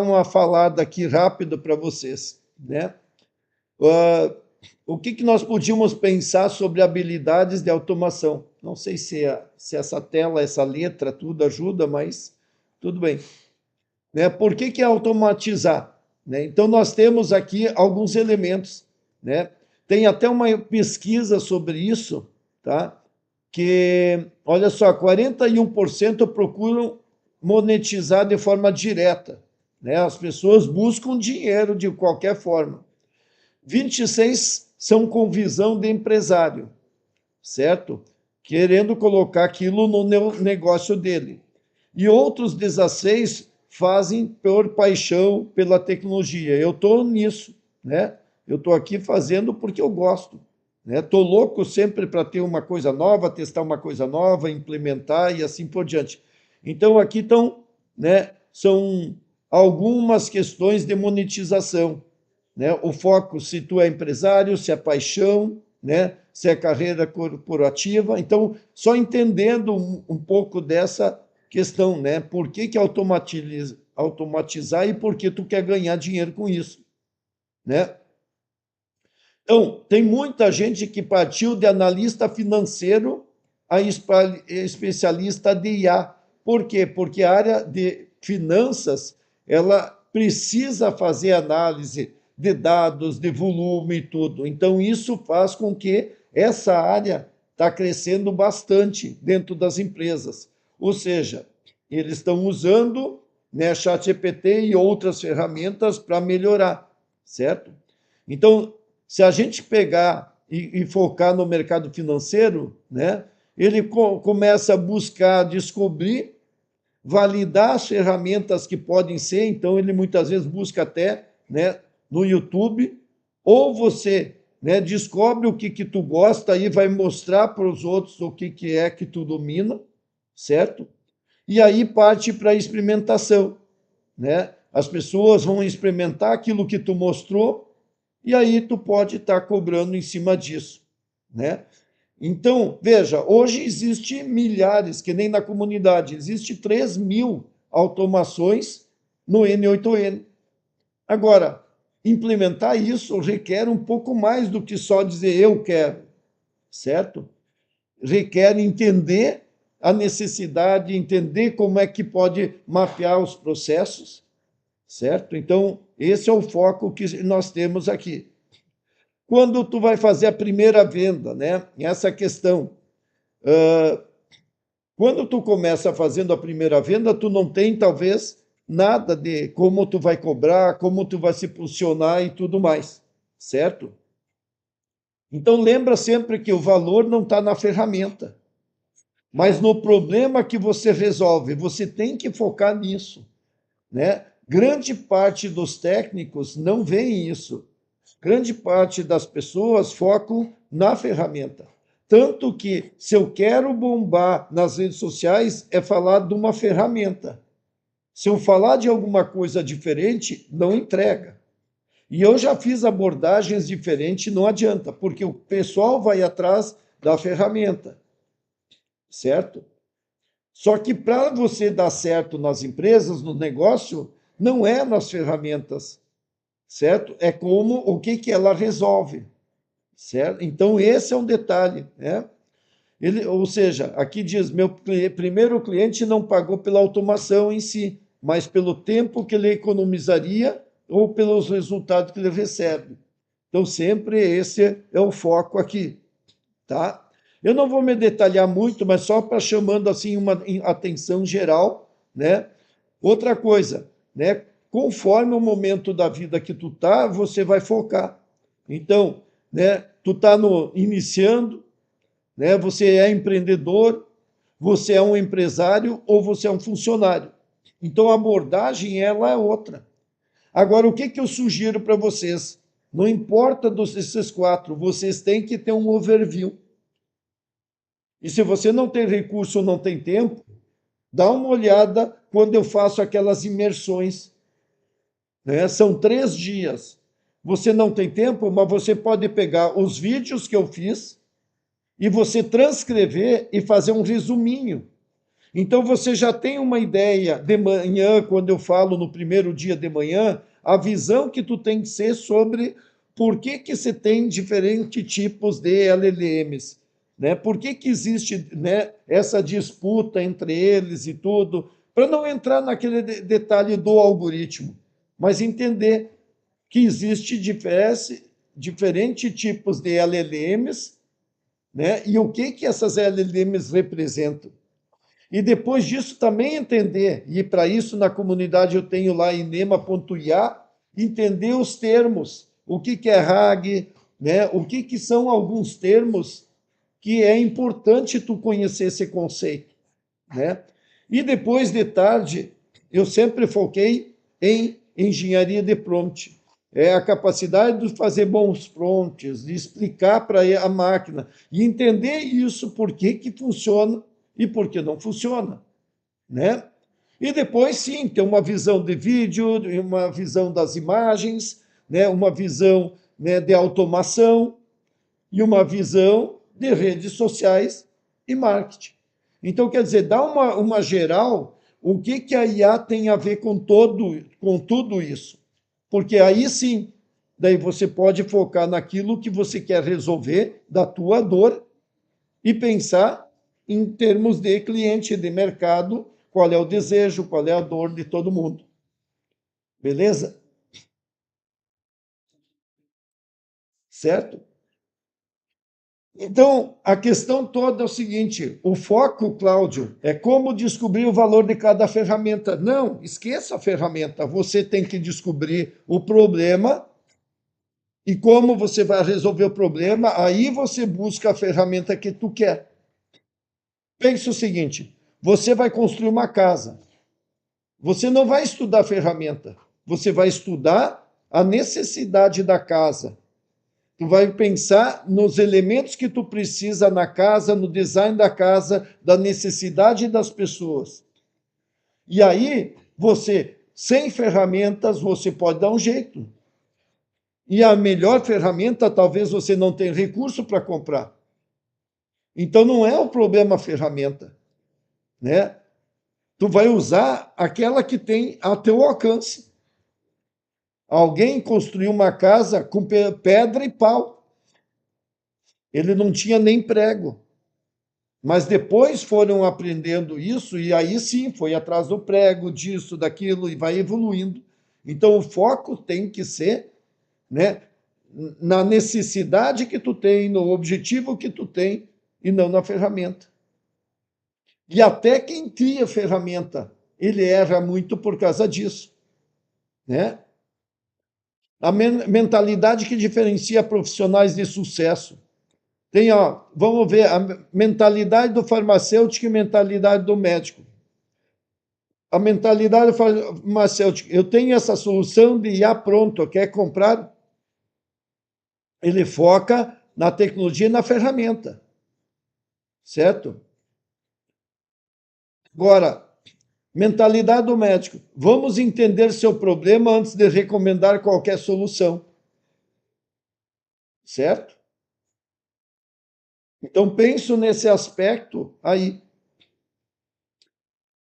uma falada aqui rápida para vocês, né? Ah, o que nós podíamos pensar sobre habilidades de automação? Não sei se essa tela, essa letra, tudo ajuda, mas tudo bem. Né? Por que automatizar? Né? Então, nós temos aqui alguns elementos. Né? Tem até uma pesquisa sobre isso, tá? Que, olha só, 41% procuram monetizar de forma direta. Né? As pessoas buscam dinheiro de qualquer forma. 26 são com visão de empresário, certo? Querendo colocar aquilo no negócio dele. E outros 16 fazem por paixão pela tecnologia. Eu estou nisso, né? Eu estou aqui fazendo porque eu gosto. Estou louco sempre para ter uma coisa nova, testar uma coisa nova, implementar e assim por diante. Então, aqui estão, né, são algumas questões de monetização. Né? O foco, se tu é empresário, se é paixão, né? Se é carreira corporativa. Então, só entendendo um pouco dessa questão, né? Por que automatizar e por que tu quer ganhar dinheiro com isso, né? Então, tem muita gente que partiu de analista financeiro a especialista de IA. Por quê? Porque a área de finanças, ela precisa fazer análise de dados, de volume e tudo. Então, isso faz com que essa área está crescendo bastante dentro das empresas. Ou seja, eles estão usando, né, ChatGPT e outras ferramentas para melhorar, certo? Então, se a gente pegar e focar no mercado financeiro, né, ele começa a buscar descobrir, validar as ferramentas que podem ser, então ele muitas vezes busca até, né, no YouTube, ou você, né, descobre o que tu gosta e vai mostrar para os outros o que é que tu domina, certo? E aí parte para a experimentação, né? As pessoas vão experimentar aquilo que tu mostrou e aí tu pode estar cobrando em cima disso, né? Então, veja, hoje existe milhares, que nem na comunidade, existe 3.000 automações no N8N. Agora, implementar isso requer um pouco mais do que só dizer eu quero, certo? Requer entender a necessidade, entender como é que pode mapear os processos, certo? Então, esse é o foco que nós temos aqui. Quando tu vai fazer a primeira venda, né? Essa questão. Quando tu começa fazendo a primeira venda, tu não tem, talvez, nada de como tu vai cobrar, como tu vai se posicionar e tudo mais, certo? Então, lembra sempre que o valor não está na ferramenta, mas no problema que você resolve. Você tem que focar nisso, né? Grande parte dos técnicos não veem isso. Grande parte das pessoas focam na ferramenta. Tanto que, se eu quero bombar nas redes sociais, é falar de uma ferramenta. Se eu falar de alguma coisa diferente, não entrega. E eu já fiz abordagens diferentes, não adianta, porque o pessoal vai atrás da ferramenta, certo? Só que para você dar certo nas empresas, no negócio, não é nas ferramentas, certo? É como o que ela resolve, certo? Então, esse é um detalhe, né? Ele, ou seja, aqui diz, meu primeiro cliente não pagou pela automação em si, mas pelo tempo que ele economizaria ou pelos resultados que ele recebe. Então, sempre esse é o foco aqui, tá? Eu não vou me detalhar muito, mas só para chamando assim uma atenção geral, né? Outra coisa, né? Conforme o momento da vida que tu tá, você vai focar. Então, né? Tu tá no iniciando, né? Você é empreendedor, você é um empresário ou você é um funcionário. Então a abordagem ela é outra. Agora o que eu sugiro para vocês? Não importa desses quatro, vocês têm que ter um overview. E se você não tem recurso ou não tem tempo, dá uma olhada quando eu faço aquelas imersões, né? São 3 dias. Você não tem tempo, mas você pode pegar os vídeos que eu fiz e você transcrever e fazer um resuminho. Então, você já tem uma ideia de manhã, quando eu falo no primeiro dia de manhã, a visão que tu tem que ser sobre por que que você tem diferentes tipos de LLMs, né? Por que que existe, né, essa disputa entre eles e tudo, para não entrar naquele detalhe do algoritmo, mas entender que existe diferentes tipos de LLMs, né? E o que que essas LLMs representam. E depois disso também entender, e para isso na comunidade eu tenho lá inema.ia, entender os termos, o que que é RAG, né? O que que são alguns termos que é importante tu conhecer esse conceito, né? E depois de tarde, eu sempre foquei em engenharia de prompt. É a capacidade de fazer bons prompts, de explicar para a máquina e entender isso, por que que funciona e por que não funciona, né? E depois, sim, ter uma visão de vídeo, uma visão das imagens, né? Uma visão, né, de automação e uma visão de redes sociais e marketing. Então, quer dizer, dá uma geral, o que que a IA tem a ver com tudo isso. Porque aí sim, daí você pode focar naquilo que você quer resolver da tua dor e pensar em termos de cliente, de mercado, qual é o desejo, qual é a dor de todo mundo. Beleza? Certo? Então, a questão toda é o seguinte: o foco, Cláudio, é como descobrir o valor de cada ferramenta. Não, esqueça a ferramenta. Você tem que descobrir o problema e como você vai resolver o problema. Aí você busca a ferramenta que tu quer. Pense o seguinte: você vai construir uma casa. Você não vai estudar a ferramenta. Você vai estudar a necessidade da casa. Tu vai pensar nos elementos que tu precisa na casa, no design da casa, da necessidade das pessoas. E aí, você, sem ferramentas, você pode dar um jeito. E a melhor ferramenta, talvez você não tenha recurso para comprar. Então, não é o problema a ferramenta, né? Tu vai usar aquela que tem a teu alcance. Alguém construiu uma casa com pedra e pau. Ele não tinha nem prego. Mas depois foram aprendendo isso, e aí sim, foi atrás do prego, disso, daquilo, e vai evoluindo. Então, o foco tem que ser, né, na necessidade que tu tem, no objetivo que tu tem, e não na ferramenta. E até quem cria ferramenta, ele erra muito por causa disso, né? A mentalidade que diferencia profissionais de sucesso. Tem, ó, vamos ver a mentalidade do farmacêutico e a mentalidade do médico. A mentalidade farmacêutica, eu tenho essa solução de IA pronto, quer comprar? Ele foca na tecnologia e na ferramenta, certo? Agora, mentalidade do médico, vamos entender seu problema antes de recomendar qualquer solução, certo? Então, penso nesse aspecto aí.